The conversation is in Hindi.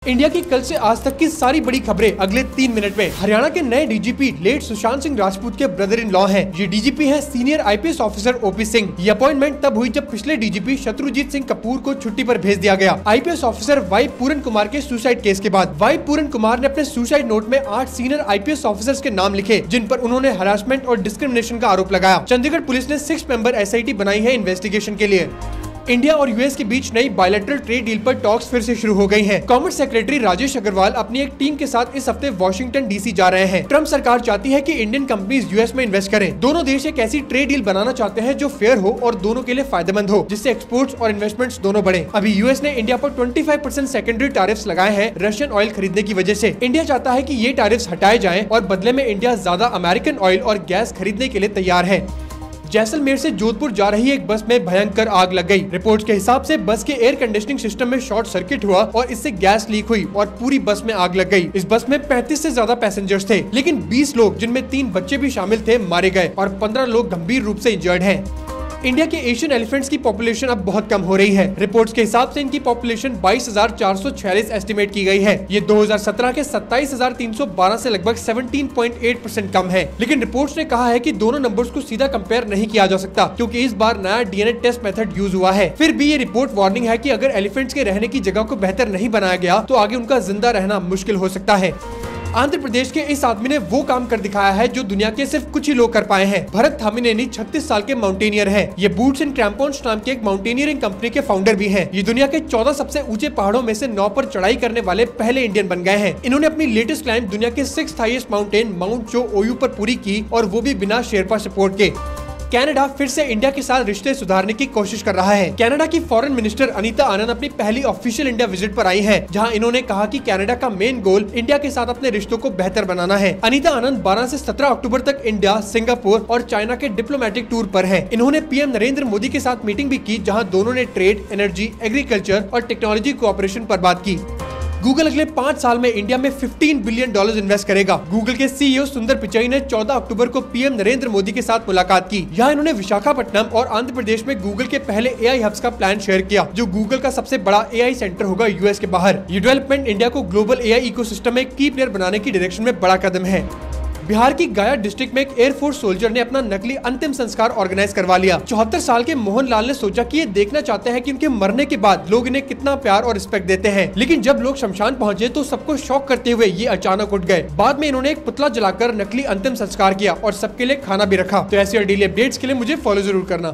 इंडिया की कल से आज तक की सारी बड़ी खबरें अगले 3 मिनट में। हरियाणा के नए डीजीपी लेट सुशांत सिंह राजपूत के ब्रदर इन लॉ हैं। ये डीजीपी हैं senior IPS officer OP Singh. ये अपॉइंटमेंट तब हुई जब पिछले डीजीपी शत्रुजीत सिंह कपूर को छुट्टी पर भेज दिया गया आईपीएस ऑफिसर वाई पूरन कुमार के सुसाइड केस के बाद। वाई पूरन कुमार ने अपने सुसाइड नोट में 8 सीनियर आईपीएस ऑफिसर्स के नाम लिखे जिन पर उन्होंने हरासमेंट और डिस्क्रिमिनेशन का आरोप लगाया। चंडीगढ़ पुलिस ने 6 मेंबर एसआईटी बनाई है इन्वेस्टिगेशन के लिए। इंडिया और यूएस के बीच नई बायलैटरल ट्रेड डील पर टॉक्स फिर से शुरू हो गई हैं। कॉमर्स सेक्रेटरी राजेश अग्रवाल अपनी एक टीम के साथ इस हफ्ते वॉशिंगटन डीसी जा रहे हैं। ट्रम्प सरकार चाहती है कि इंडियन कंपनीज यूएस में इन्वेस्ट करें। दोनों देश एक ऐसी ट्रेड डील बनाना चाहते हैं जो फेयर हो और दोनों के लिए फायदेमंद हो, जिससे एक्सपोर्ट्स और इन्वेस्टमेंट्स दोनों बढ़े। अभी यूएस ने इंडिया पर 25% सेकेंडरी टैरिफ्स लगाए हैं रशियन ऑयल खरीदने की वजह से। इंडिया चाहता है कि ये टैरिफ्स हटाए जाएं और बदले में इंडिया ज्यादा अमेरिकन ऑयल और गैस खरीदने के लिए तैयार है। जैसलमेर से जोधपुर जा रही एक बस में भयंकर आग लग गई। रिपोर्ट्स के हिसाब से बस के एयर कंडीशनिंग सिस्टम में शॉर्ट सर्किट हुआ और इससे गैस लीक हुई और पूरी बस में आग लग गई। इस बस में 35 से ज्यादा पैसेंजर्स थे, लेकिन 20 लोग जिनमें 3 बच्चे भी शामिल थे मारे गए और 15 लोग गंभीर रूप से इंजर्ड हैं। इंडिया के एशियन एलिफेंट्स की पॉपुलेशन अब बहुत कम हो रही है। रिपोर्ट्स के हिसाब से इनकी पॉपुलेशन 22,446 एस्टिमेट की गई है। ये 2017 के 27,312 से लगभग 17.8% कम है। लेकिन रिपोर्ट्स ने कहा है कि दोनों नंबर्स को सीधा कंपेयर नहीं किया जा सकता क्योंकि इस बार नया डीएनए टेस्ट मेथड यूज हुआ है। फिर भी ये रिपोर्ट वार्निंग है कि अगर एलिफेंट्स के रहने की जगह को बेहतर नहीं बनाया गया तो आगे उनका जिंदा रहना मुश्किल हो सकता है। आंध्र प्रदेश के इस आदमी ने वो काम कर दिखाया है जो दुनिया के सिर्फ कुछ ही लोग कर पाए हैं। भरत थामिनेनी 36 साल के माउंटेनियर हैं। ये बूट्स एंड क्रैम्पॉन्स नाम के एक माउंटेनियरिंग कंपनी के फाउंडर भी हैं। ये दुनिया के 14 सबसे ऊंचे पहाड़ों में से 9 पर चढ़ाई करने वाले पहले इंडियन बन गए हैं। इन्होंने अपनी लेटेस्ट क्लाइंब दुनिया के 6th हाईएस्ट माउंटेन माउंट चो ओयू पर पूरी की और वो भी बिना शेरपा सपोर्ट के। कनाडा फिर से इंडिया के साथ रिश्ते सुधारने की कोशिश कर रहा है। कनाडा की फॉरेन मिनिस्टर अनीता आनंद अपनी पहली ऑफिशियल इंडिया विजिट पर आई हैं, जहां इन्होंने कहा कि कनाडा का मेन गोल इंडिया के साथ अपने रिश्तों को बेहतर बनाना है। अनीता आनंद 12 से 17 अक्टूबर तक इंडिया, सिंगापुर और चाइना के डिप्लोमेटिक टूर पर हैं। इन्होंने पीएम नरेंद्र मोदी के साथ मीटिंग भी की, जहाँ दोनों ने ट्रेड, एनर्जी, एग्रीकल्चर और टेक्नोलॉजी कोऑपरेशन पर बात की। गूगल अगले 5 साल में इंडिया में $15 बिलियन इन्वेस्ट करेगा। गूगल के सीईओ सुंदर पिचाई ने 14 अक्टूबर को पीएम नरेंद्र मोदी के साथ मुलाकात की। यहाँ इन्होंने विशाखापट्टनम और आंध्र प्रदेश में गूगल के पहले एआई हब्स का प्लान शेयर किया, जो गूगल का सबसे बड़ा एआई सेंटर होगा यूएस के बाहर। ये डेवलपमेंट इंडिया को ग्लोबल एआई इकोसिस्टम में की प्लेयर बनाने की डायरेक्शन में बड़ा कदम है। बिहार की गया डिस्ट्रिक्ट में एक एयरफोर्स सोल्जर ने अपना नकली अंतिम संस्कार ऑर्गेनाइज करवा लिया। 74 साल के मोहन लाल ने सोचा कि ये देखना चाहते हैं कि उनके मरने के बाद लोग इन्हें कितना प्यार और रिस्पेक्ट देते हैं। लेकिन जब लोग शमशान पहुंचे तो सबको शॉक करते हुए ये अचानक उठ गए। बाद में इन्होंने एक पुतला जलाकर नकली अंतिम संस्कार किया और सबके लिए खाना भी रखा। तो ऐसी और डेली अपडेट्स के लिए मुझे फॉलो जरूर करना।